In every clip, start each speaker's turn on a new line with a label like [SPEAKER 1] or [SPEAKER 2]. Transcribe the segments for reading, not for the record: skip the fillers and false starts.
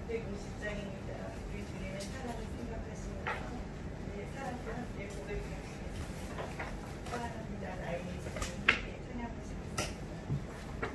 [SPEAKER 1] 150장입니다. 우리 주님의 사랑을 생각하시면서 우리의 사랑과 함께 고백하시겠습니다. 사랑합니다. 나의 예수님 함께 찬양하시겠습니다.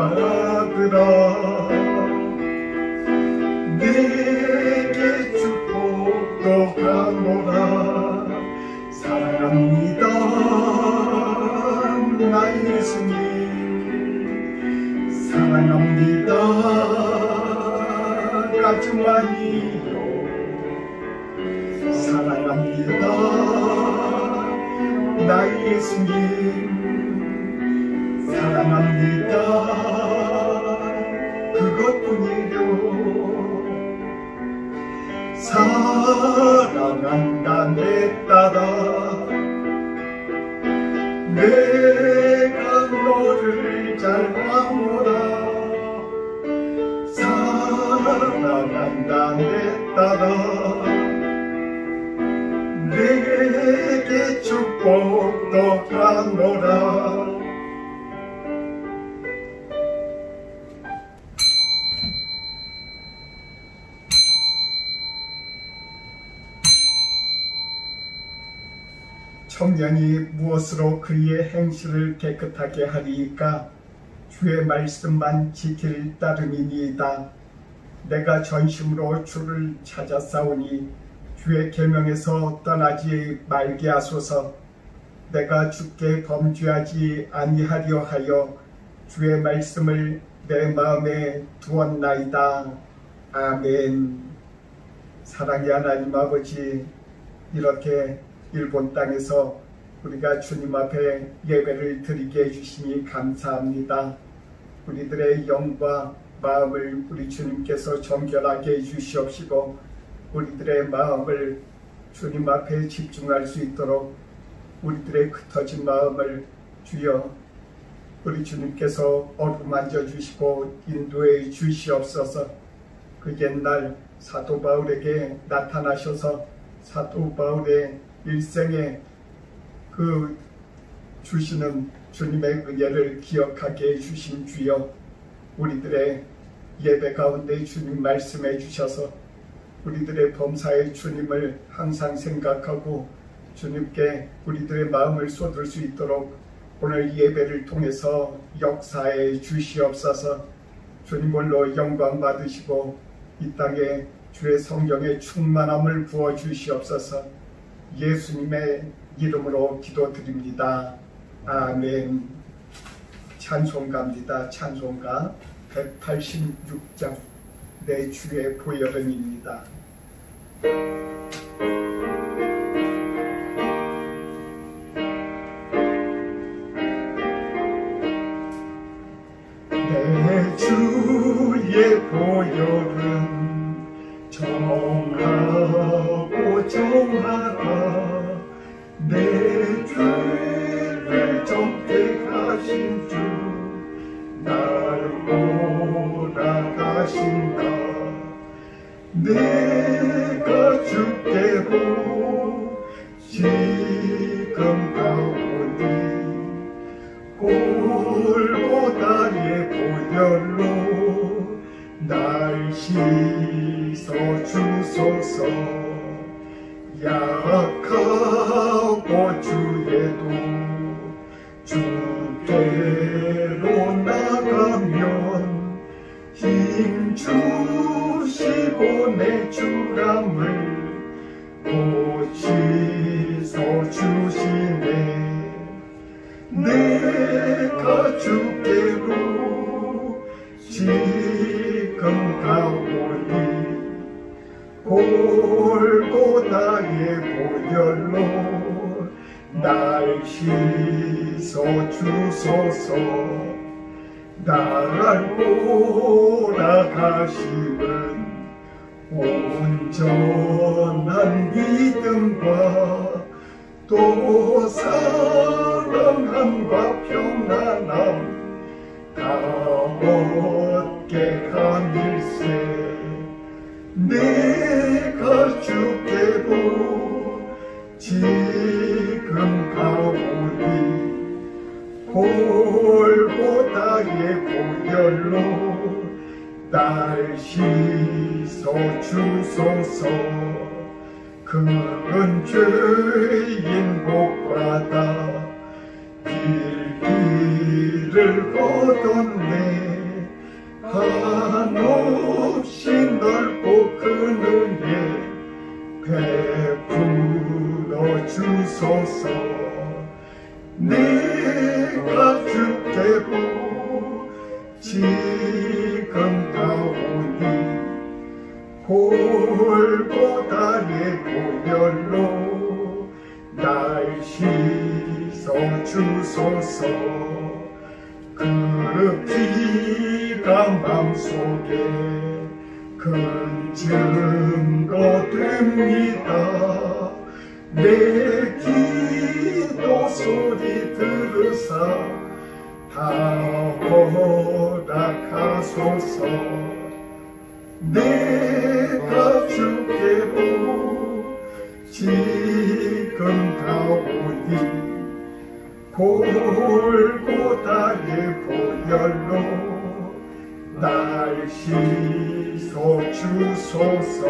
[SPEAKER 2] 사랑한다더라 내게 축복도 하노라 사랑합니다 나의 예수님 사랑합니다 가슴만이요 사랑합니다 나의 예수님 사랑합니다 그것뿐이요 사랑한다 내 딸아 내가 너를 잘 아노라 사랑한다 내 딸아 내게 축복도 하노라 청년이 무엇으로 그의 행실을 깨끗하게 하리이까 주의 말씀만 지킬 따름이니이다. 내가 전심으로 주를 찾았사오니 주의 계명에서 떠나지 말게 하소서. 내가 주께 범죄하지 아니하려 하여 주의 말씀을 내 마음에 두었나이다. 아멘. 사랑의 하나님 아버지, 이렇게 일본 땅에서 우리가 주님 앞에 예배를 드리게 해주시니 감사합니다. 우리들의 영과 마음을 우리 주님께서 정결하게 해주시옵시고 우리들의 마음을 주님 앞에 집중할 수 있도록 우리들의 흩어진 마음을 주여 우리 주님께서 어루만져 주시고 인도해 주시옵소서. 그 옛날 사도 바울에게 나타나셔서 사도 바울의 일생에 그 주시는 주님의 은혜를 기억하게 해주신 주여, 우리들의 예배 가운데 주님 말씀해 주셔서 우리들의 범사의 주님을 항상 생각하고 주님께 우리들의 마음을 쏟을 수 있도록 오늘 예배를 통해서 역사해 주시옵소서. 주님 홀로 영광 받으시고 이 땅에 주의 성령의 충만함을 부어 주시옵소서. 예수님의 이름으로 기도드립니다. 아멘. 찬송가입니다. 찬송가 186장 내 주의 보혈은입니다. 내 주의 보혈은 정하고 정하라. 내 죄를 정택하신 주 날 몰아가신다. 내가 주께로 지금 가오니 골고다의 보혈로 날 씻어 주소서. 약하고 주에도 주께로 나가면 힘 주시고 내 주감을 고치서 주시네. 내 주께로 지금 가오니 골고다의 보혈로 날 씻어주소서. 나를 몰아가시는 온전한 믿음과 또 사랑함과 평안함 다 얻게 하밀세. 내가 주께로 지금 가오니 골고다의 보혈로 날 씻어주소서. 그은 죄인 복받아 길기를 걷었네. 한없이 넓고 큰 은혜 베풀어 주소서. 내가 주께로 지금 가오니 골고다의 보혈로 날 씻어주소서. 그 피가 맘속에 큰 증거 됩니다. 내 기도 소리 들으사 다 허락하소서. 내가 주께로 지금 가오니 골고다의 보혈로 날 씻어주소서.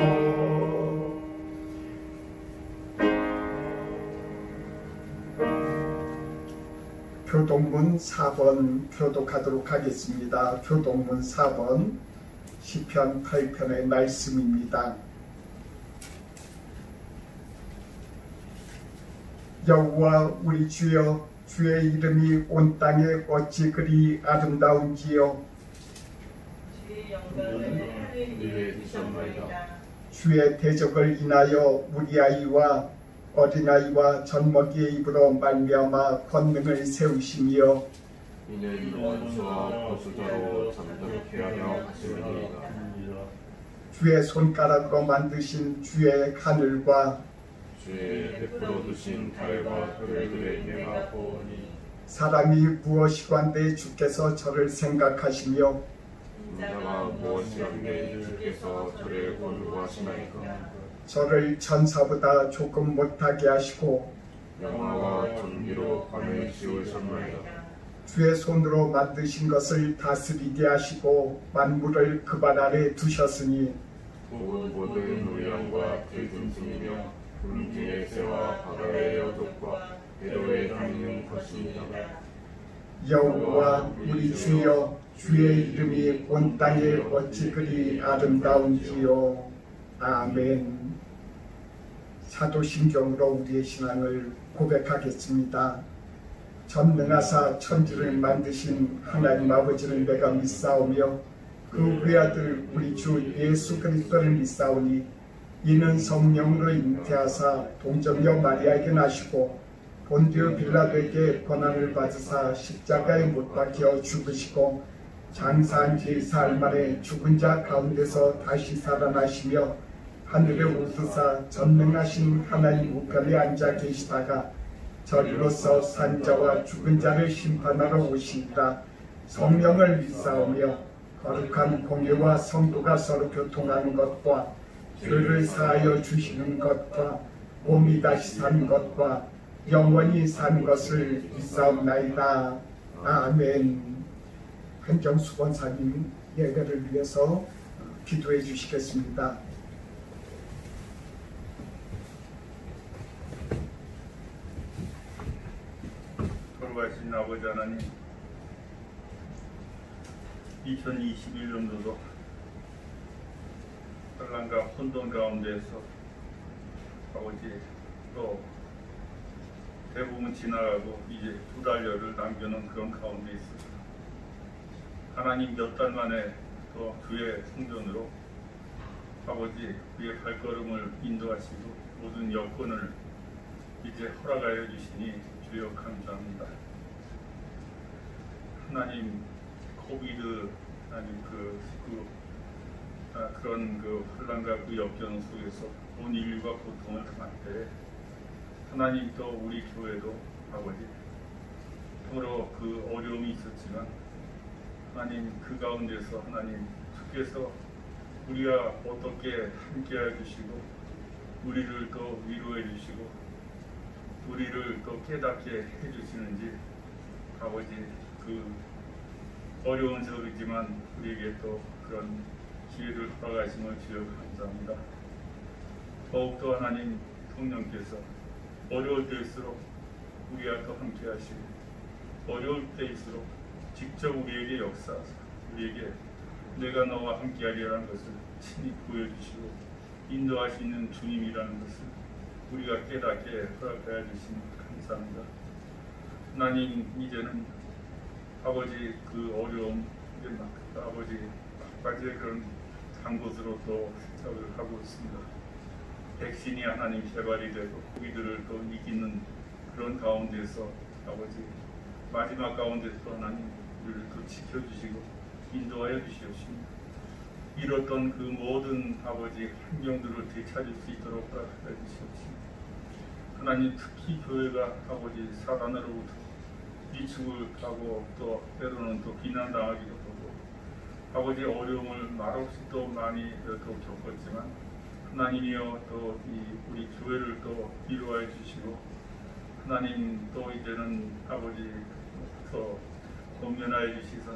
[SPEAKER 2] 교독문 4번 교독하도록 하겠습니다. 교독문 4번 시편 8편의 말씀입니다. 여호와 우리 주여, 주의 이름이 온 땅에 어찌 그리 아름다운지요.
[SPEAKER 1] 주의 영광을 하늘 위에 두셨나이다.
[SPEAKER 2] 주의 대적을 인하여 우리 아이와 어린아이와 젖먹이의 입으로 말미암아 권능을 세우시며
[SPEAKER 3] 이는 원수와 거수자로 잠잠케 하려 하심이니이다.
[SPEAKER 2] 주의 손가락으로 만드신 주의 하늘과
[SPEAKER 3] 주의 베풀어 두신 달과 별들의 내가 보오니
[SPEAKER 2] 사람이 무엇이건대 주께서 저를 생각하시며
[SPEAKER 3] 인자가 무엇이건대 주께서 저를 권고하시나이까.
[SPEAKER 2] 저를 천사보다 조금 못하게 하시고
[SPEAKER 3] 영화와 전기로 밤을 지우셨나이다.
[SPEAKER 2] 주의 손으로 만드신 것을 다스리게 하시고 만물을 그 발 아래 두셨으니
[SPEAKER 3] 곧 모든 우양과 들짐승이며 굶주의 새와 바다의 여족과 배로에 다니는 것입니다.
[SPEAKER 2] 여호와 우리 주여, 주의 이름이 온 땅에 어찌 그리 아름다운지요. 아멘. 사도신경으로 우리의 신앙을 고백하겠습니다. 전능하사 천지를 만드신 하나님 아버지를 내가 믿사오며 그 외아들 우리 주 예수 그리스도를 믿사오니 이는 성령으로 잉태하사 동정녀 마리아에게 나시고 본디오 빌라도에게 고난을 받으사 십자가에 못 박혀 죽으시고 장사한 지 사흘 만에 죽은 자 가운데서 다시 살아나시며 하늘에 오르사 전능하신 하나님 우편에 앉아 계시다가 저리로서 산 자와 죽은 자를 심판하러 오시리라. 성령을 믿사오며 거룩한 공예와 성도가 서로 교통하는 것과 죄를 사하여 주시는 것과 몸이 다시 산 것과 영원히 산 것을 믿사옵나이다. 아멘. 한정수 권사님 예배를 위해서 기도해 주시겠습니다.
[SPEAKER 4] 돌아가신 아버지 하나님, 2021년도도 혼란과 혼돈 가운데서 아버지 또 대부분 지나가고 이제 2달여를 남겨놓은 그런 가운데 있습니다. 하나님 몇 달 만에 또 주의 성전으로 아버지 그의 발걸음을 인도하시고 모든 여건을 이제 허락하여 주시니 주여 감사합니다. 하나님 코비드 하나님 그런 혼란과 그 역경 속에서 온 인류가 고통을 당할 때 하나님 또 우리 교회도 아버지 참으로 그 어려움이 있었지만 하나님 그 가운데서 하나님 주께서 우리가 어떻게 함께해 주시고 우리를 또 위로해 주시고 우리를 또 깨닫게 해 주시는지 아버지 그 어려운 절이지만 우리에게 또 그런 기회를 허락하심을 주여 감사합니다. 더욱더 하나님 성령께서 어려울 때일수록 우리와 또 함께 하시고 어려울 때일수록 직접 우리에게 역사하사 우리에게 내가 너와 함께 하리라는 것을 친히 보여주시고 인도하시는 주님이라는 것을 우리가 깨닫게 허락하여 주시니 감사합니다. 하나님 이제는 아버지 그 어려움 이제 아버지 막바지의 그런 한 곳으로 또 시작을 하고 있습니다. 백신이 하나님 개발이 되고 우리들을 또 이기는 그런 가운데서 아버지 마지막 가운데서 하나님 우리를 또 지켜주시고 인도하여 주시옵시며 이뤘던 그 모든 아버지 환경들을 되찾을 수 있도록 허락하여 주시옵시며 하나님 특히 교회가 아버지 사단으로부터 위축을 하고 또 때로는 또 비난당하기도 하고 아버지 어려움을 말없이 또 많이 또 겪었지만 하나님이여 또 우리 교회를 또 위로하여 주시고 하나님 또 이제는 아버지 더 권면하여 주시사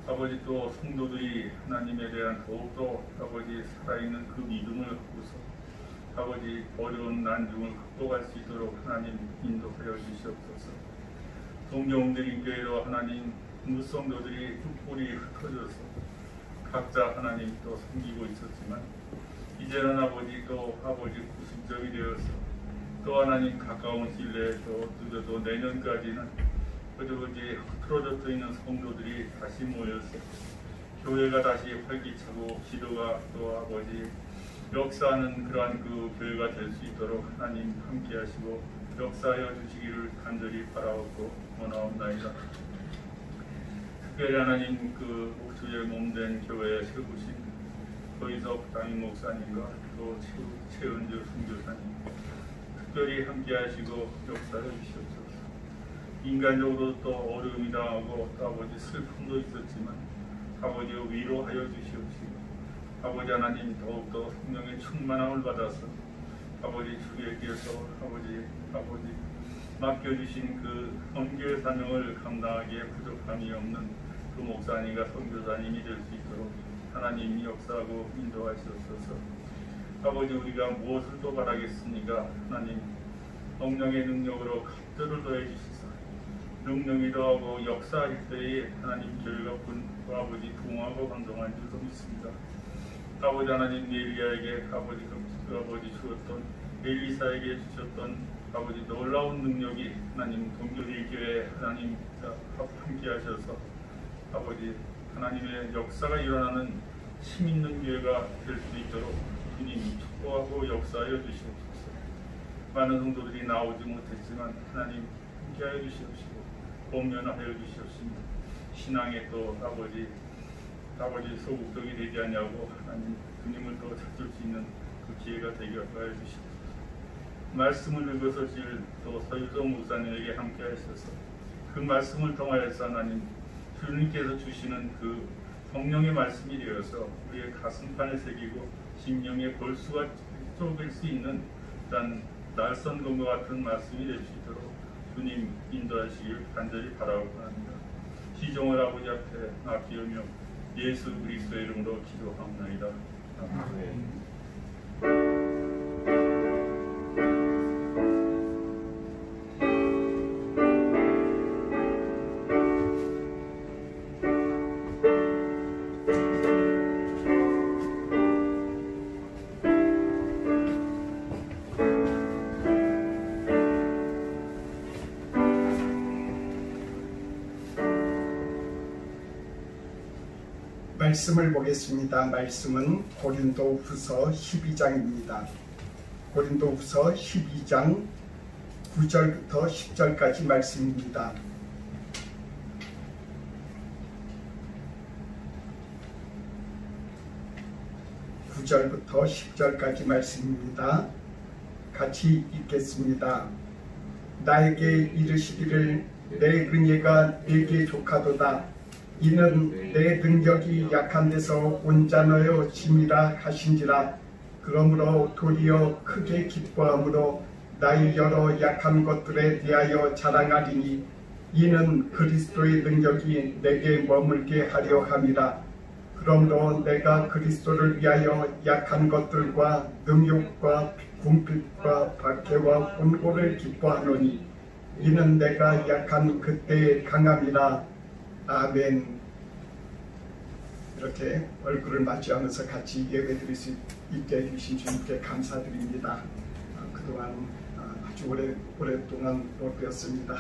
[SPEAKER 4] 아버지 또 성도들이 하나님에 대한 더욱더 아버지 살아있는 그 믿음을 갖고서 아버지 어려운 난중을 극복할 수 있도록 하나님 인도하여 주시옵소서. 동정들인 교회로 하나님 무성도들이 뿔이 흩어져서 각자 하나님 또 섬기고 있었지만 이제는 아버지 또 아버지 구심점이 되어서 또 하나님 가까운 신뢰에 또 늦어도 내년까지는 어디 흐트러져 있는 성도들이 다시 모여서 교회가 다시 활기차고 기도가 또 아버지 역사하는 그러한 그 교회가 될 수 있도록 하나님 함께하시고 역사하여 주시기를 간절히 바라옵고 원하옵나이다. 특별히 하나님 그 주의 몸된 교회에 세우신 거기서 담임 목사님과 또 최은주 선교사님 특별히 함께하시고 역사해 주시옵소서. 인간적으로 또 어려움이 당하고 또 아버지 슬픔도 있었지만 아버지 위로하여 주시옵시고 아버지 하나님 더욱더 성령의 충만함을 받아서 아버지 주에게서 아버지 맡겨주신 그 선교의 사명을 감당하기에 부족함이 없는 그 목사님과 선교사님이 될 수 있도록 하나님이 역사하고 인도하시옵소서. 아버지 우리가 무엇을 또 바라겠습니까? 하나님 성령의 능력으로 갑절을 더해 주시사 능력이 더하고 역사할 때에 하나님 교회가 아버지 부흥하고 감동한 줄도 믿습니다. 아버지 하나님 엘리야에게 아버지 주었던 엘리사에게 주셨던 아버지 놀라운 능력이 하나님 동교리 교회 하나님 함께 하셔서 아버지 하나님의 역사가 일어나는 힘 있는 교회가 될 수 있도록 주님 축복하고 역사하여 주시옵소서. 많은 성도들이 나오지 못했지만 하나님 함께하여 주시옵시고 공면하여 주시옵시며 신앙의 또 아버지 소극적이 되지 않냐고 하나님 주님을 또 찾을 수 있는 그 기회가 되게 하여 주시옵소서. 말씀을 읽어서실 또 서유정 목사님에게 함께 하셔서 그 말씀을 통하여서 하나님 주님께서 주시는 그 성령의 말씀이 되어서 우리의 가슴판에 새기고 심령에 볼수가 좁을 수 있는 단 날선 검과 같은 말씀이 될 수 있도록 주님 인도하시길 간절히 바라고 합니다. 시종을 아버지 앞에 맡기오며 예수 그리스도의 이름으로 기도하옵나이다. 아멘.
[SPEAKER 2] 말씀을 보겠습니다. 말씀은 고린도후서 12장입니다. 고린도후서 12장 9절부터 10절까지 말씀입니다. 부터 10절까지 말씀입니다. 같이 읽겠습니다. 나에게 이르시기를 내 은혜가 네게 족하도다. 이는 내 능력이 약한 데서 온전하여 짐이라 하신지라. 그러므로 도리어 크게 기뻐함으로 나의 여러 약한 것들에 대하여 자랑하리니 이는 그리스도의 능력이 내게 머물게 하려 함이라. 그러므로 내가 그리스도를 위하여 약한 것들과 능욕과 궁핍과 박해와 곤고를 기뻐하노니 이는 내가 약한 그때의 강함이라. 아멘. 이렇게 얼굴을 맞이하면서 같이 예배드릴 수 있게 해주신 주님께 감사드립니다. 그동안 아주 오랫동안 못 배웠습니다.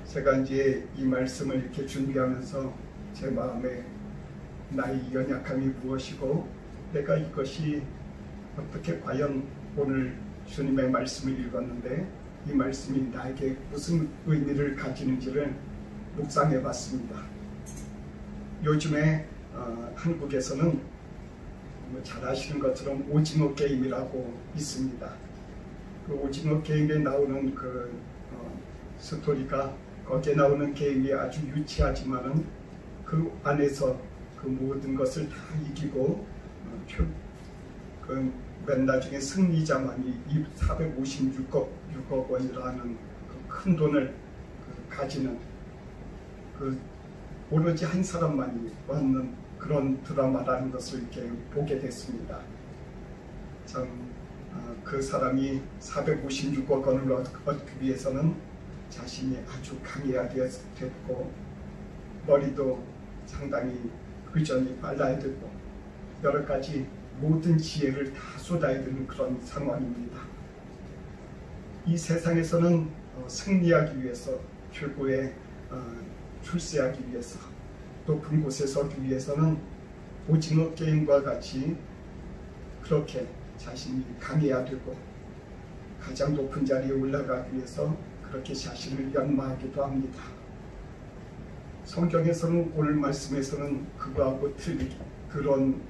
[SPEAKER 2] 제가 이제 이 말씀을 이렇게 준비하면서 제 마음에 나의 연약함이 무엇이고 내가 이것이 어떻게 과연 오늘 주님의 말씀을 읽었는데 이 말씀이 나에게 무슨 의미를 가지는지를 묵상해 봤습니다. 요즘에 한국에서는 잘 아시는 것처럼 오징어 게임이라고 있습니다. 그 오징어 게임에 나오는 그 스토리가 거기에 나오는 게임이 아주 유치하지만은 그 안에서 그 모든 것을 다 이기고 맨 나중에 승리자만이 456억 원이라는 그 큰 돈을 가지는 그 오로지 한 사람만이 얻는 그런 드라마라는 것을 이렇게 보게 됐습니다. 참 그 사람이 456억 원을 얻기 위해서는 자신이 아주 강해야 됐고 머리도 상당히 의전이 빨라야 되고 여러 가지 모든 지혜를 다 쏟아야 되는 그런 상황입니다. 이 세상에서는 승리하기 위해서 최고의 출세하기 위해서 높은 곳에 서기 위해서는 오징어 게임과 같이 그렇게 자신이 강해야 되고 가장 높은 자리에 올라가기 위해서 그렇게 자신을 연마하기도 합니다. 성경에서는 오늘 말씀에서는 그거하고 틀린 그런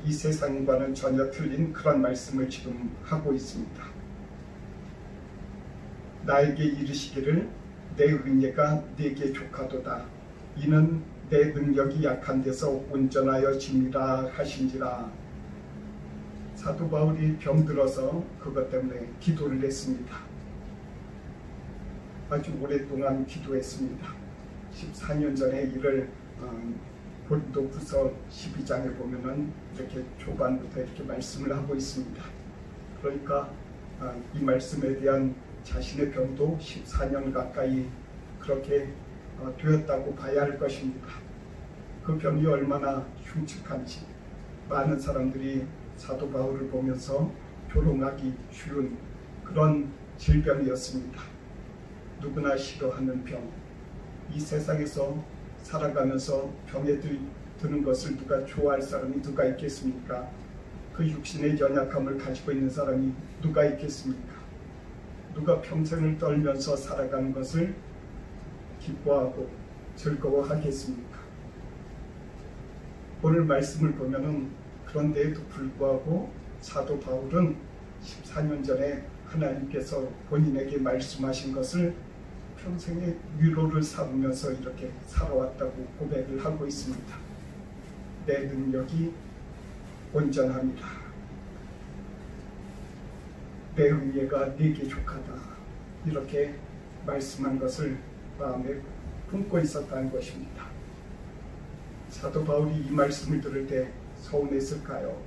[SPEAKER 2] 이 세상과는 전혀 틀린 그런 말씀을 지금 하고 있습니다. 나에게 이르시기를 내 은혜가 네게 족하도다. 이는 내 능력이 약한 데서 온전하여 짐이라 하신지라. 사도 바울이 병들어서 그것 때문에 기도를 했습니다. 아주 오랫동안 기도했습니다. 14년 전의 일을 고린도후서 12장에 보면은 이렇게 초반부터 이렇게 말씀을 하고 있습니다. 그러니까 이 말씀에 대한 자신의 병도 14년 가까이 그렇게 되었다고 봐야 할 것입니다. 그 병이 얼마나 흉측한지 많은 사람들이 사도 바울을 보면서 조롱하기 쉬운 그런 질병이었습니다. 누구나 싫어하는 병. 이 세상에서 살아가면서 병에 드는 것을 누가 좋아할 사람이 누가 있겠습니까? 그 육신의 연약함을 가지고 있는 사람이 누가 있겠습니까? 누가 평생을 떨면서 살아가는 것을 기뻐하고 즐거워하겠습니까? 오늘 말씀을 보면은 그런데에도 불구하고 사도 바울은 14년 전에 하나님께서 본인에게 말씀하신 것을 평생의 위로를 삼으면서 이렇게 살아왔다고 고백을 하고 있습니다. 내 능력이 온전합니다. 내 은혜가 네게 족하다. 이렇게 말씀한 것을 마음에 품고 있었다는 것입니다. 사도 바울이 이 말씀을 들을 때 서운했을까요?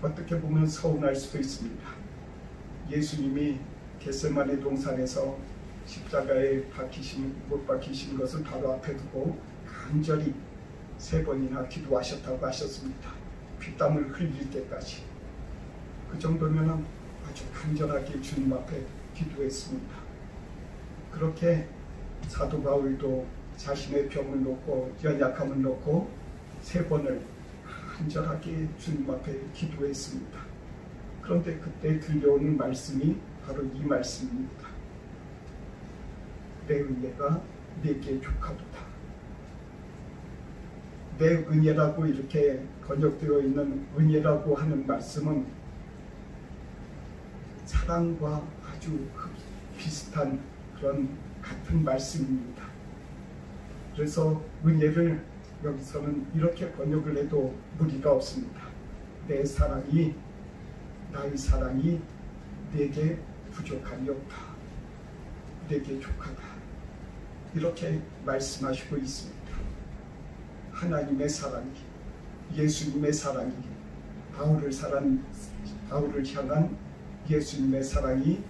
[SPEAKER 2] 어떻게 보면 서운할 수도 있습니다. 예수님이 겟세마네 동산에서 십자가에 못 박히신 것을 바로 앞에 두고 간절히 3번이나 기도하셨다고 하셨습니다. 피땀을 흘릴 때까지. 그 정도면 아주 간절하게 주님 앞에 기도했습니다. 그렇게 사도 바울도 자신의 병을 놓고 연약함을 놓고 3번을 간절하게 주님 앞에 기도했습니다. 그런데 그때 들려오는 말씀이 바로 이 말씀입니다. 내 은혜가 네게 족하도다. 내 은혜라고 이렇게 번역되어 있는 은혜라고 하는 말씀은 사랑과 아주 비슷한 그런 같은 말씀입니다. 그래서 은혜를 여기서는 이렇게 번역을 해도 무리가 없습니다. 내 사랑이, 나의 사랑이 내게 부족함이 없다. 내게 족하다. 이렇게 말씀하시고 있습니다. 하나님의 사랑이, 예수님의 사랑이, 바울을 향한 예수님의 사랑이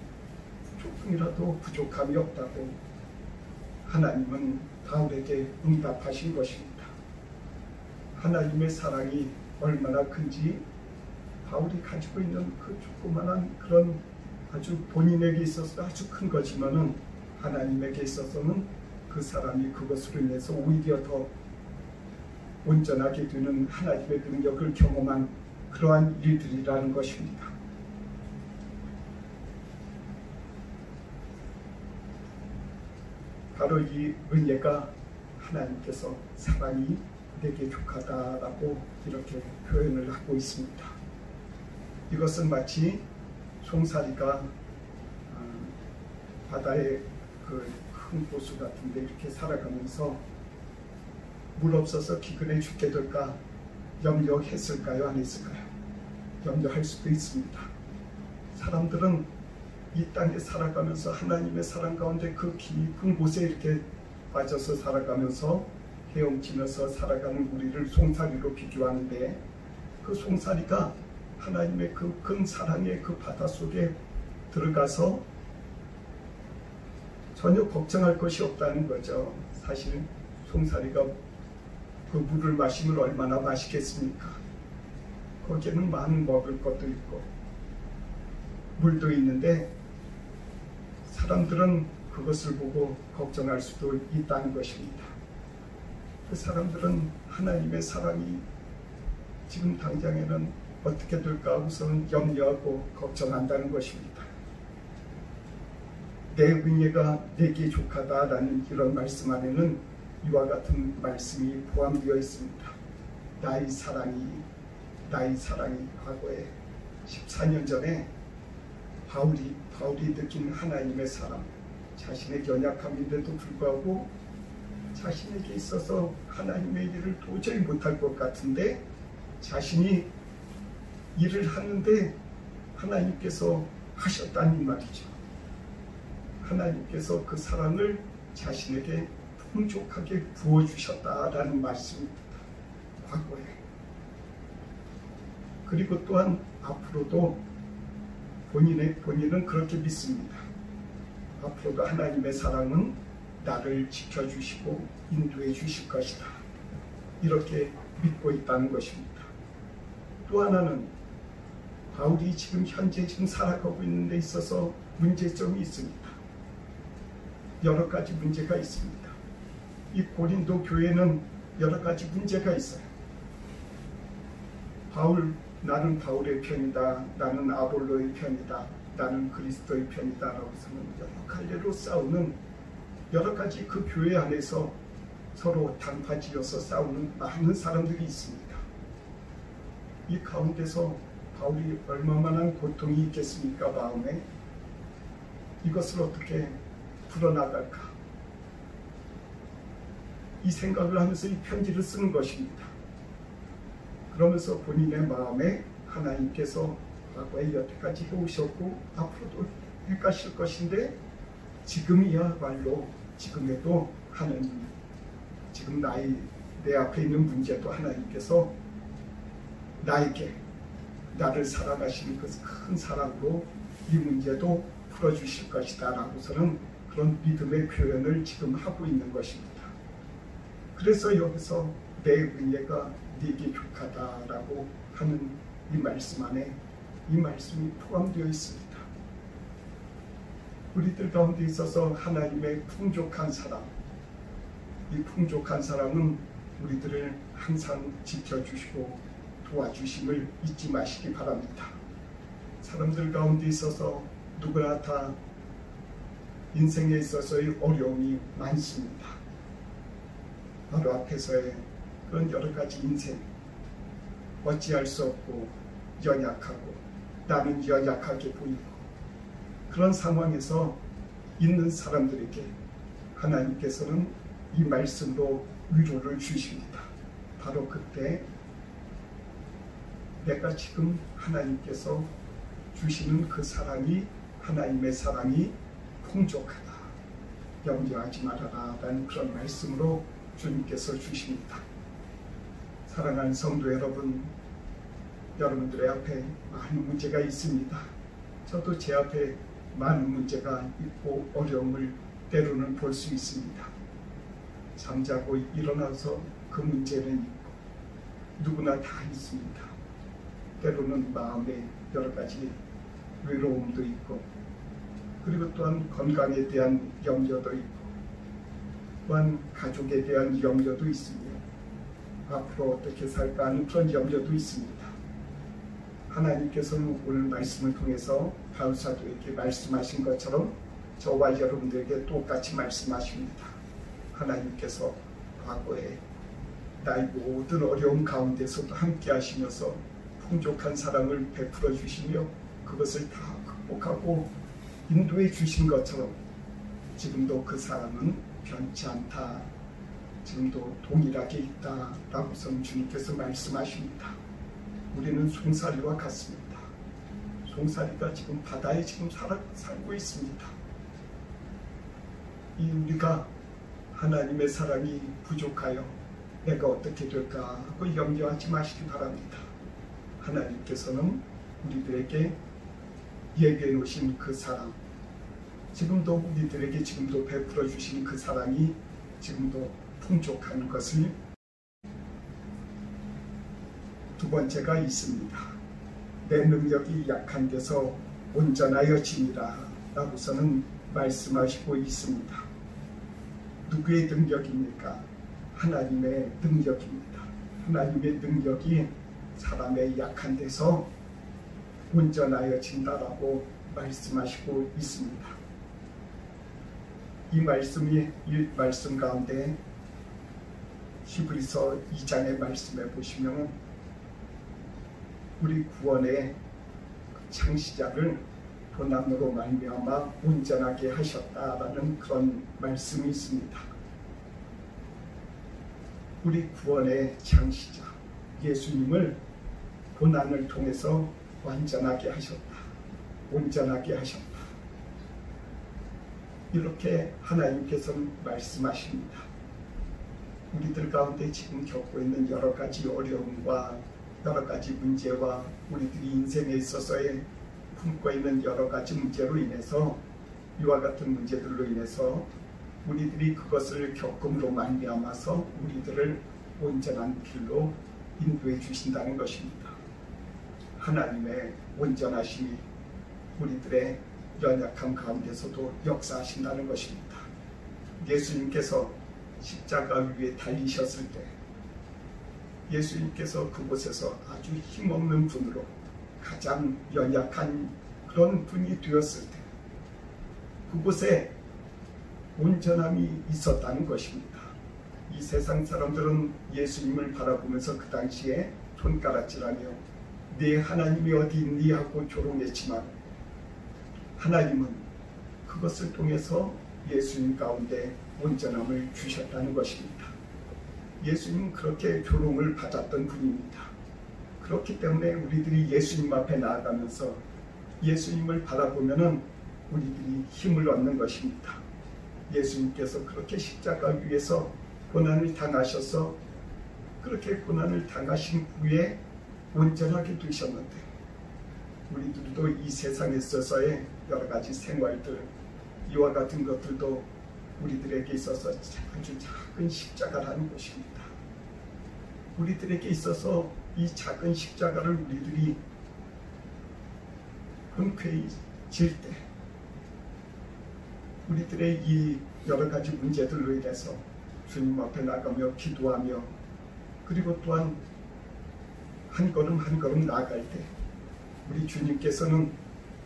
[SPEAKER 2] 조금이라도 부족함이 없다고 하나님은 바울에게 응답하신 것입니다. 하나님의 사랑이 얼마나 큰지 바울이 가지고 있는 그 조그만한 그런 아주 본인에게 있어서 아주 큰 거지만은 하나님에게 있어서는 그 사람이 그것으로 인해서 오히려 더 온전하게 되는 하나님의 능력을 경험한 그러한 일들이라는 것입니다. 바로 이 은혜가 하나님께서 사랑이 내게 족하다라고 이렇게 표현을 하고 있습니다. 이것은 마치 송사리가 바다의 그 큰 호수 같은데 이렇게 살아가면서 물 없어서 기근에 죽게 될까 염려했을까요? 안 했을까요? 염려할 수도 있습니다. 사람들은 이 땅에 살아가면서 하나님의 사랑 가운데 그 깊은 곳에 이렇게 빠져서 살아가면서 헤엄치면서 살아가는 우리를 송사리로 비교하는데 그 송사리가 하나님의 그 큰 사랑의 그 바다 속에 들어가서 전혀 걱정할 것이 없다는 거죠. 사실 송사리가 그 물을 마시면 얼마나 맛있겠습니까? 거기에는 많은 먹을 것도 있고 물도 있는데 사람들은 그것을 보고 걱정할 수도 있다는 것입니다. 그 사람들은 하나님의 사랑이 지금 당장에는 어떻게 될까 우선 염려하고 걱정한다는 것입니다. 내 은혜가 내게 족하다라는 이런 말씀 안에는 이와 같은 말씀이 포함되어 있습니다. 나의 사랑이 과거에 14년 전에 바울이 느낀 하나님의 사랑, 자신의 연약함인데도 불구하고 자신에게 있어서 하나님의 일을 도저히 못할 것 같은데 자신이 일을 하는데 하나님께서 하셨다는 말이죠. 하나님께서 그 사랑을 자신에게 풍족하게 부어주셨다라는 말씀입니다. 과거에. 그리고 또한 앞으로도 본인은 그렇게 믿습니다. 앞으로도 하나님의 사랑은 나를 지켜주시고 인도해 주실 것이다. 이렇게 믿고 있다는 것입니다. 또 하나는 바울이 현재 살아가고 있는 데 있어서 문제점이 있습니다. 여러 가지 문제가 있습니다. 이 고린도 교회는 여러 가지 문제가 있어요. 나는 바울의 편이다. 나는 아볼로의 편이다. 나는 그리스도의 편이다. 라고 해서는 여러 갈래로 싸우는 여러 가지 그 교회 안에서 서로 단파지어서 싸우는 많은 사람들이 있습니다. 이 가운데서 바울이 얼마만한 고통이 있겠습니까? 마음에 이것을 어떻게 풀어나갈까? 이 생각을 하면서 이 편지를 쓰는 것입니다. 그러면서 본인의 마음에 하나님께서 과거에 여태까지 해오셨고 앞으로도 해가실 것인데 지금이야말로 지금에도 하나님 지금 내 앞에 있는 문제도 하나님께서 나를 사랑하시는 그 큰 사랑으로 이 문제도 풀어주실 것이다 라고서는 그런 믿음의 표현을 지금 하고 있는 것입니다. 그래서 여기서 내 은혜가 네게 족하다라고 하는 이 말씀 안에 이 말씀이 포함되어 있습니다. 우리들 가운데 있어서 하나님의 풍족한 사랑, 이 풍족한 사랑은 우리들을 항상 지켜주시고 도와주심을 잊지 마시기 바랍니다. 사람들 가운데 있어서 누구나 다 인생에 있어서의 어려움이 많습니다. 바로 앞에서의 그런 여러 가지 인생, 어찌할 수 없고 연약하고 나는 연약하게 보이고 그런 상황에서 있는 사람들에게 하나님께서는 이 말씀으로 위로를 주십니다. 바로 그때 내가 지금 하나님께서 주시는 그 사랑이 하나님의 사랑이 풍족하다. 염려하지 말아라 라는 그런 말씀으로 주님께서 주십니다. 사랑하는 성도 여러분, 여러분들의 앞에 많은 문제가 있습니다. 저도 제 앞에 많은 문제가 있고 어려움을 때로는 볼 수 있습니다. 잠자고 일어나서 그 문제는 있고 누구나 다 있습니다. 때로는 마음에 여러 가지 외로움도 있고 그리고 또한 건강에 대한 염려도 있고 또한 가족에 대한 염려도 있으며 앞으로 어떻게 살까 하는 그런 염려도 있습니다. 하나님께서는 오늘 말씀을 통해서 바울사도에게 말씀하신 것처럼 저와 여러분들에게 똑같이 말씀하십니다. 하나님께서 과거에 나의 모든 어려움 가운데서도 함께 하시면서 풍족한 사랑을 베풀어 주시며 그것을 다 극복하고 인도해 주신 것처럼 지금도 그 사랑은 변치 않다. 지금도 동일하게 있다. 라고선 주님께서 말씀하십니다. 우리는 송사리와 같습니다. 송사리가 지금 바다에 지금 살고 있습니다. 이 우리가 하나님의 사랑이 부족하여 내가 어떻게 될까 하고 염려하지 마시기 바랍니다. 하나님께서는 우리들에게 예비해 놓으신 그 사랑, 지금도 우리들에게 지금도 베풀어 주신 그 사랑이 지금도 풍족한 것을 두 번째가 있습니다. 내 능력이 약한 데서 온전하여 지니라 라고서는 말씀하시고 있습니다. 누구의 능력입니까? 하나님의 능력입니다. 하나님의 능력이 사람의 약한 데서 온전하여 진다라고 말씀하시고 있습니다. 이 말씀 가운데 히브리서 2장의 말씀에 보시면 우리 구원의 창시자를 고난으로 말미암아 온전하게 하셨다라는 그런 말씀이 있습니다. 우리 구원의 창시자 예수님을 고난을 통해서 완전하게 하셨다. 온전하게 하셨다. 이렇게 하나님께서는 말씀하십니다. 우리들 가운데 지금 겪고 있는 여러 가지 어려움과 여러 가지 문제와 우리들이 인생에 있어서의 품고 있는 여러 가지 문제로 인해서 이와 같은 문제들로 인해서 우리들이 그것을 겪음으로 말미암아서 우리들을 온전한 길로 인도해 주신다는 것입니다. 하나님의 온전하심이 우리들의 연약함 가운데서도 역사하신다는 것입니다. 예수님께서 십자가 위에 달리셨을 때 예수님께서 그곳에서 아주 힘없는 분으로 가장 연약한 그런 분이 되었을 때 그곳에 온전함이 있었다는 것입니다. 이 세상 사람들은 예수님을 바라보면서 그 당시에 손가락질하며 네 하나님이 어디 있니 하고 조롱했지만 하나님은 그것을 통해서 예수님 가운데 온전함을 주셨다는 것입니다. 예수님은 그렇게 조롱을 받았던 분입니다. 그렇기 때문에 우리들이 예수님 앞에 나아가면서 예수님을 바라보면은 우리들이 힘을 얻는 것입니다. 예수님께서 그렇게 십자가 위에서 고난을 당하셔서 그렇게 고난을 당하신 후에 온전하게 되셨는데 우리들도 이 세상에 있어서의 여러 가지 생활들 이와 같은 것들도 우리들에게 있어서 아주 작은 십자가라는 것입니다. 우리들에게 있어서 이 작은 십자가를 우리들이 흔쾌히 질 때 우리들의 이 여러 가지 문제들로 인해서 주님 앞에 나가며 기도하며 그리고 또한 한 걸음 한 걸음 나아갈 때 우리 주님께서는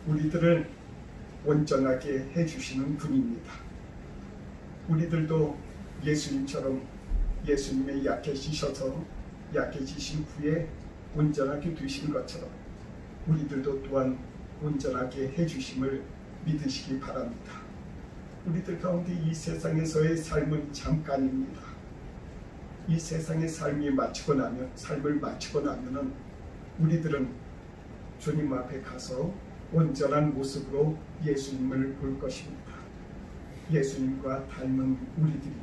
[SPEAKER 2] 우리들을 온전하게 해주시는 분입니다. 우리들도 예수님처럼 예수님의 약해지신 후에 온전하게 되신 것처럼 우리들도 또한 온전하게 해주심을 믿으시기 바랍니다. 우리들 가운데 이 세상에서의 삶은 잠깐입니다. 이 세상의 삶을 마치고 나면은 우리들은 주님 앞에 가서 온전한 모습으로 예수님을 볼 것입니다. 예수님과 닮은 우리들이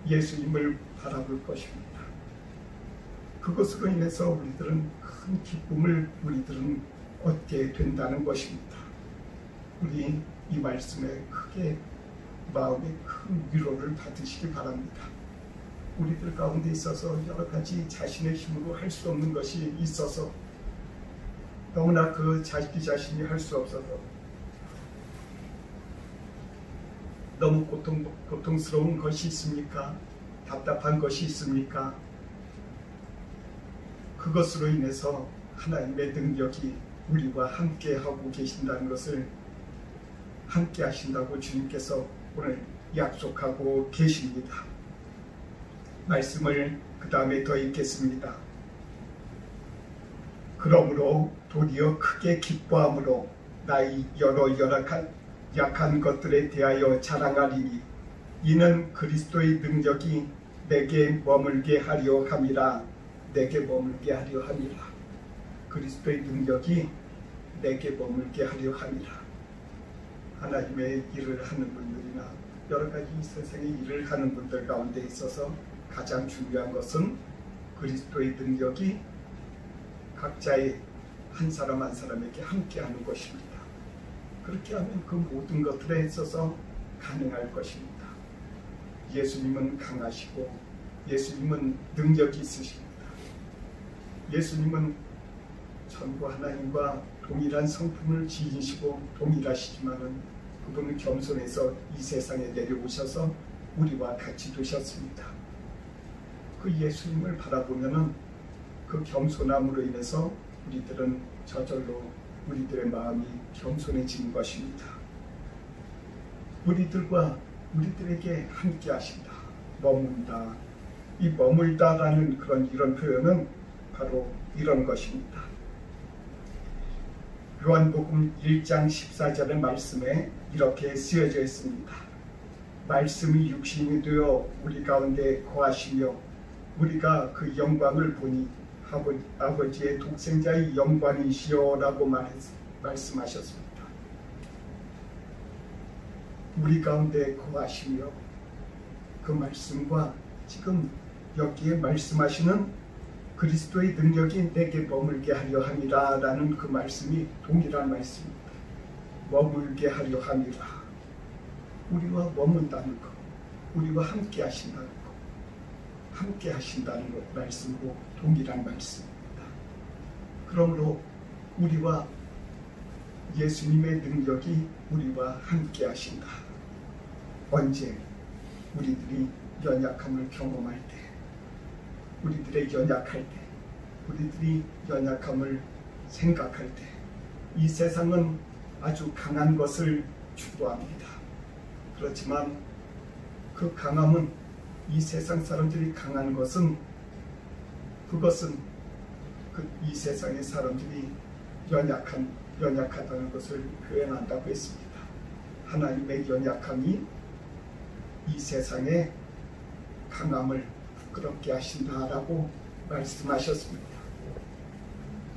[SPEAKER 2] 예수님을 바라볼 것입니다. 그것으로 인해서 우리들은 큰 기쁨을 얻게 된다는 것입니다. 우리 이 말씀에 크게 마음에 큰 위로를 받으시기 바랍니다. 우리들 가운데 있어서 여러 가지 자신의 힘으로 할 수 없는 것이 있어서 너무나 그 자신이 할 수 없어서 너무 고통스러운 것이 있습니까? 답답한 것이 있습니까? 그것으로 인해서 하나님의 능력이 우리와 함께하고 계신다는 것을 함께 하신다고 주님께서 오늘 약속하고 계십니다. 말씀을 그 다음에 더 읽겠습니다. 그러므로 도리어 크게 기뻐함으로 나의 여러 약한 것들에 대하여 자랑하리니 이는 그리스도의 능력이 내게 머물게 하려 함이라. 내게 머물게 하려 함이라. 그리스도의 능력이 내게 머물게 하려 함이라. 하나님의 일을 하는 분들이나 여러 가지 세상의 일을 하는 분들 가운데 있어서 가장 중요한 것은 그리스도의 능력이 각자의 한 사람 한 사람에게 함께하는 것입니다. 그렇게 하면 그 모든 것들에 있어서 가능할 것입니다. 예수님은 강하시고 예수님은 능력이 있으십니다. 예수님은 전부 하나님과 동일한 성품을 지니시고 동일하시지만은 그분은 겸손해서 이 세상에 내려오셔서 우리와 같이 되셨습니다. 그 예수님을 바라보면은 그 겸손함으로 인해서 우리들은 저절로 우리들의 마음이 겸손해지는 것입니다. 우리들에게 함께 하신다. 머문다. 이 머물다라는 이런 표현은 바로 이런 것입니다. 요한복음 1장 14절의 말씀에 이렇게 쓰여져 있습니다. 말씀이 육신이 되어 우리 가운데 거하시며 우리가 그 영광을 보니 아버지의 독생자의 영광이시여라고 말씀하셨습니다. 우리 가운데 거하시며 그 말씀과 지금 여기에 말씀하시는 그리스도의 능력이 내게 머물게 하려 함이라 라는 그 말씀이 동일한 말씀입니다. 머물게 하려 함이라. 우리와 머문다는 것, 우리와 함께 하신다는 것, 함께 하신다는 것 말씀으로 동일한 말씀입니다. 그러므로 우리와 예수님의 능력이 우리와 함께 하신다. 언제? 우리들이 연약함을 경험할 때, 우리들의 연약할 때, 우리들이 연약함을 생각할 때, 이 세상은 아주 강한 것을 추구합니다. 그렇지만 그 강함은, 이 세상 사람들이 강한 것은, 그것은 이 세상의 사람들이 연약하다는 것을 표현한다고 했습니다. 하나님의 연약함이 이 세상의 강함을 부끄럽게 하신다라고 말씀하셨습니다.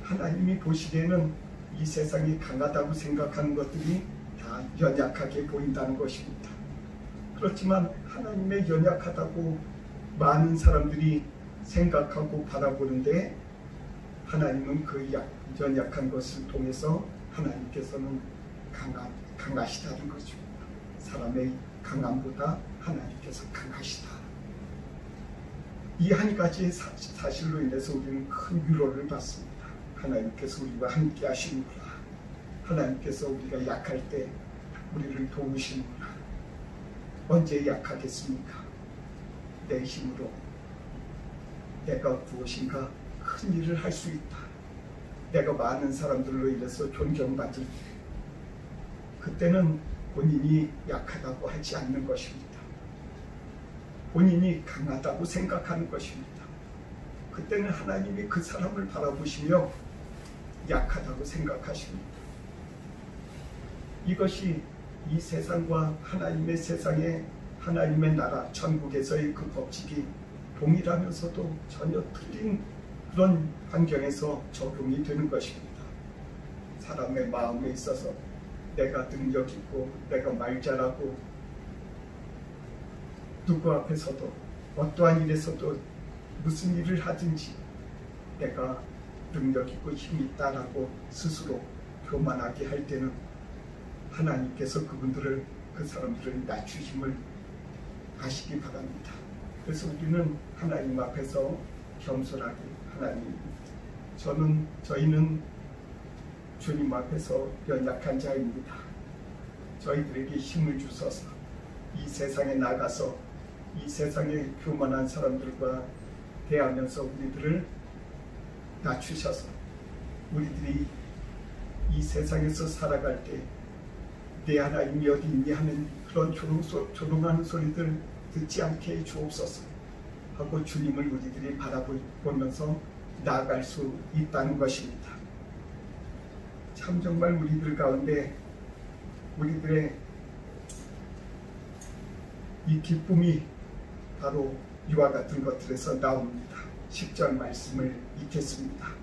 [SPEAKER 2] 하나님이 보시기에는 이 세상이 강하다고 생각하는 것들이 다 연약하게 보인다는 것입니다. 그렇지만 하나님의 연약하다고 많은 사람들이 생각하고 바라보는데 하나님은 그 연약한 것을 통해서 하나님께서는 강하시다는 것입니다. 사람의 강함보다 하나님께서 강하시다. 이 한 가지 사실로 인해서 우리는 큰 위로를 받습니다. 하나님께서 우리와 함께 하시는구나. 하나님께서 우리가 약할 때 우리를 도우시는구나. 언제 약하겠습니까? 내 힘으로 내가 무엇인가 큰 일을 할 수 있다. 내가 많은 사람들로 인해서 존경받을 때 그때는 본인이 약하다고 하지 않는 것입니다. 본인이 강하다고 생각하는 것입니다. 그때는 하나님이 그 사람을 바라보시며 약하다고 생각하십니다. 이것이 이 세상과 하나님의 세상에 하나님의 나라 천국에서의 그 법칙이 동일하면서도 전혀 틀린 그런 환경에서 적용이 되는 것입니다. 사람의 마음에 있어서 내가 능력 있고 내가 말 잘하고 누구 앞에서도 어떠한 일에서도 무슨 일을 하든지 내가 능력 있고 힘이 있다라고 스스로 교만하게 할 때는 하나님께서 그 사람들을 낮추심을 아시기 바랍니다. 그래서 우리는 하나님 앞에서 겸손하게 하나님, 저희는 주님 앞에서 연약한 자입니다. 저희들에게 힘을 주셔서 이 세상에 나가서 이 세상의 교만한 사람들과 대하면서 우리들을 낮추셔서 우리들이 이 세상에서 살아갈 때 내 하나님이 어디 있니 하는 그런 조롱하는 소리들 듣지 않게 해 주옵소서 하고 주님을 우리들이 바라보면서 나아갈 수 있다는 것입니다. 참 정말 우리들 가운데 우리들의 이 기쁨이 바로 이와 같은 것들에서 나옵니다. 10절 말씀을 읽겠습니다.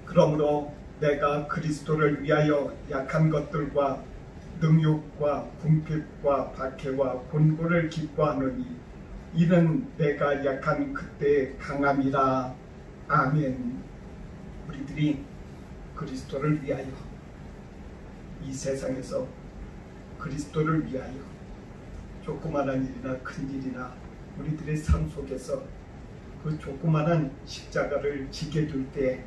[SPEAKER 2] 그러므로 내가 그리스도를 위하여 약한 것들과 능욕과 궁핍과 박해와 곤고를 기뻐하노니 이는 내가 약한 그때의 강함이라. 아멘. 우리들이 그리스도를 위하여 이 세상에서 그리스도를 위하여 조그마한 일이나 큰 일이나 우리들의 삶 속에서 그 조그마한 십자가를 지게 될 때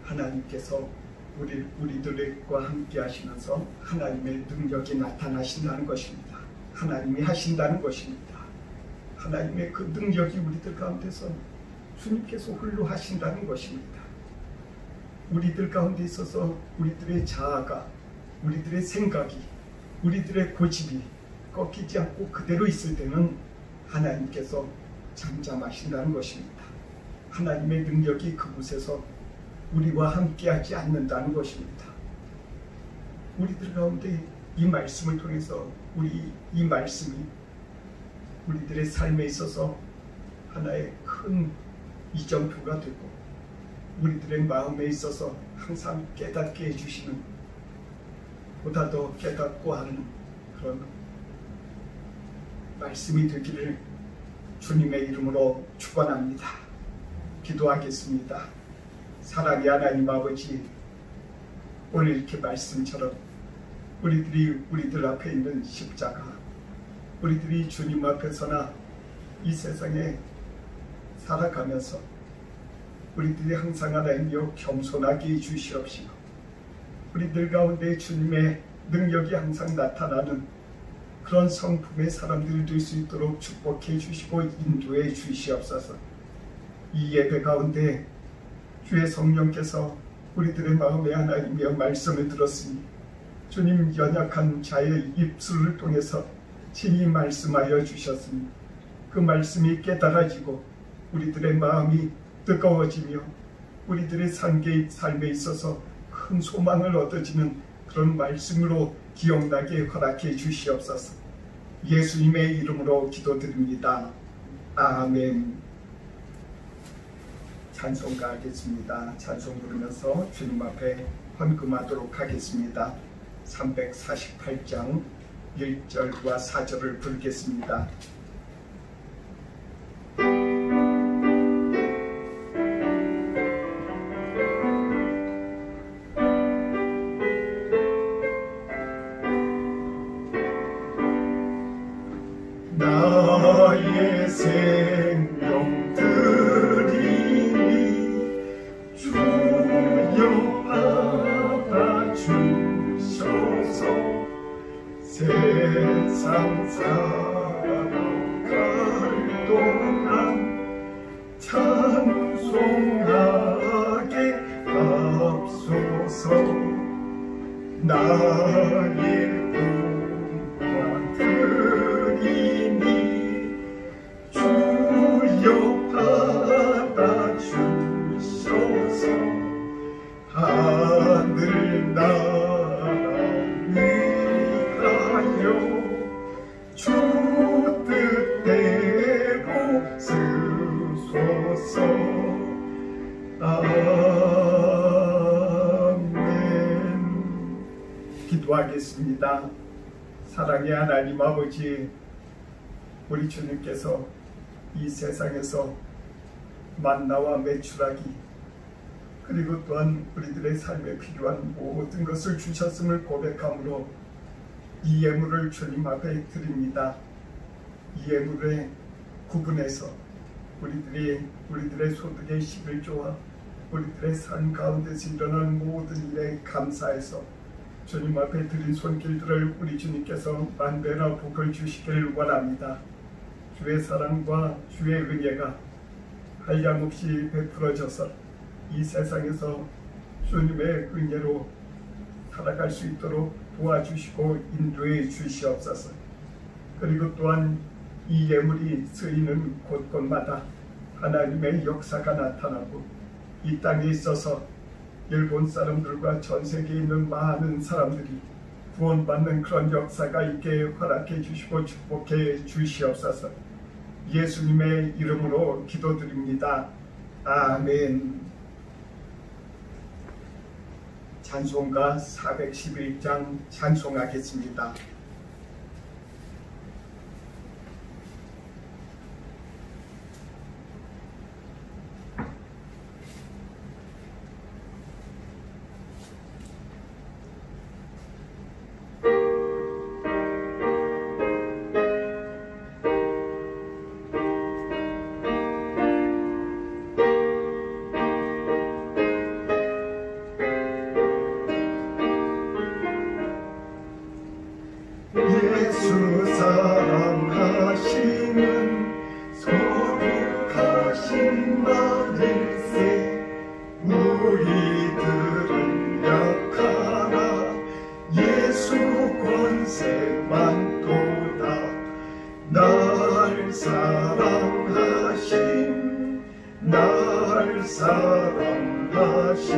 [SPEAKER 2] 하나님께서 우리들과 함께 하시면서 하나님의 능력이 나타나신다는 것입니다. 하나님이 하신다는 것입니다. 하나님의 그 능력이 우리들 가운데서 주님께서 홀로 하신다는 것입니다. 우리들 가운데 있어서 우리들의 자아가, 우리들의 생각이, 우리들의 고집이 꺾이지 않고 그대로 있을 때는 하나님께서 잠잠하신다는 것입니다. 하나님의 능력이 그곳에서 우리와 함께하지 않는다는 것입니다. 우리들 가운데 이 말씀을 통해서 이 말씀이 우리들의 삶에 있어서 하나의 큰 이정표가 되고 우리들의 마음에 있어서 항상 깨닫게 해주시는, 보다 더 깨닫고 하는 그런 말씀이 되기를 주님의 이름으로 축원합니다. 기도하겠습니다. 사랑의 하나님 아버지, 오늘 이렇게 말씀처럼 우리들 앞에 있는 십자가, 우리들이 주님 앞에서나 이 세상에 살아가면서 우리들이 항상 하나님이여 겸손하게 해주시옵시고 우리들 가운데 주님의 능력이 항상 나타나는 그런 성품의 사람들이 될 수 있도록 축복해 주시고 인도해 주시옵소서. 이 예배 가운데 주의 성령께서 우리들의 마음에 하나님의 말씀을 들었으니 주님 연약한 자의 입술을 통해서 친히 말씀하여 주셨으니 그 말씀이 깨달아지고 우리들의 마음이 뜨거워지며 우리들의 삶에 있어서 큰 소망을 얻어지는 그런 말씀으로 기억나게 허락해 주시옵소서. 예수님의 이름으로 기도드립니다. 아멘. 찬송가 하겠습니다. 찬송 부르면서 주님 앞에 헌금하도록 하겠습니다. 348장 1절과 4절을 부르겠습니다. 나의 생명 드리니 주여 받아주소서. 세상 살아갈 동안 찬송하게 합소서. 나의 꿈과 드림이 주여 받아주소서. 하늘 나라 위하여 주 뜻대로 쓰소서. 기도하겠습니다. 사랑의 하나님 아버지, 우리 주님께서 이 세상에서 만나와 메추라기 그리고 또한 우리들의 삶에 필요한 모든 것을 주셨음을 고백함으로 이 예물을 주님 앞에 드립니다. 이 예물에 구분해서 우리들의 소득의 11조와 우리들의 삶 가운데서 일어나는 모든 일에 감사해서 주님 앞에 드린 손길들을 우리 주님께서 만배나 복을 주시기를 원합니다. 주의 사랑과 주의 은혜가 한량없이 베풀어져서 이 세상에서 주님의 은혜로 살아갈 수 있도록 도와주시고 인도해 주시옵소서. 그리고 또한 이 예물이 쓰이는 곳곳마다 하나님의 역사가 나타나고 이 땅에 있어서 일본 사람들과 전 세계에 있는 많은 사람들이 구원받는 그런 역사가 있게 허락해 주시고 축복해 주시옵소서. 예수님의 이름으로 기도드립니다. 아멘. 찬송가 411장 찬송하겠습니다. 예수 사랑하시는 소극하신 나일세. 우리들은 약하나 예수 권세만도다. 날 사랑하신 날 사랑하신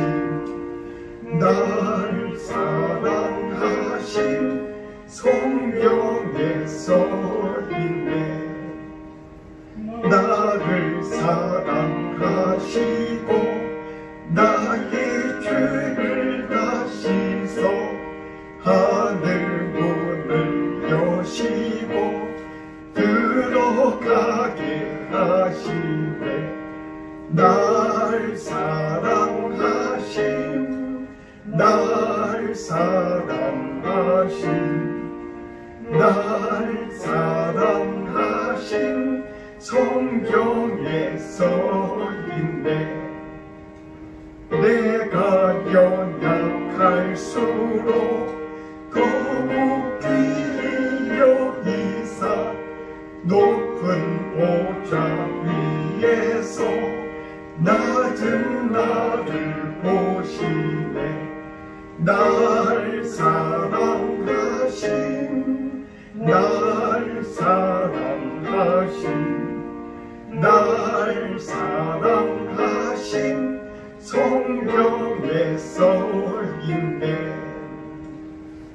[SPEAKER 2] 날 사랑하신 성경에 써있네. 나를 사랑하시고 나의 죄를 다시서 하늘 문을 여시고 들어가게 하시네. 날 사랑하신 날 사랑하신 날 사랑하신 성경에 써있네. 내가 연약할수록 더욱 귀히 여기사 높은 보좌 위에서 낮은 나를 보시네. 날 사랑하신 날 사랑하신 날 사랑하신 성경에 써있네.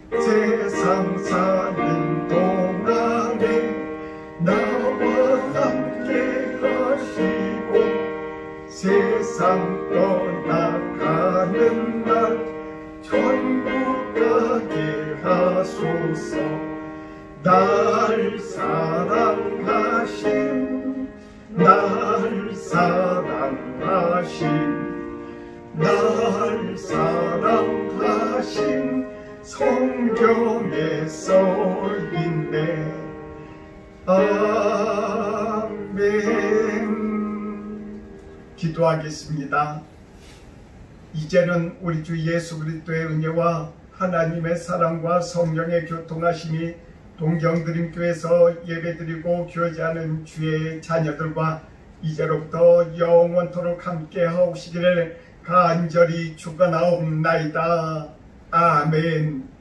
[SPEAKER 2] 세상 사는 동안에 나와 함께 하시고 세상 떠나가는 날 천국 가게 하소서. 날 사랑하신 날 사랑하신 날 사랑하신 성경에 써있네. 아멘. 기도하겠습니다. 이제는 우리 주 예수 그리스도의 은혜와 하나님의 사랑과 성령의 교통하심이 동경드림교회에서 예배드리고 교제하는 주의 자녀들과 이제로부터 영원토록 함께 하옵시기를 간절히 축원하옵나이다. 아멘.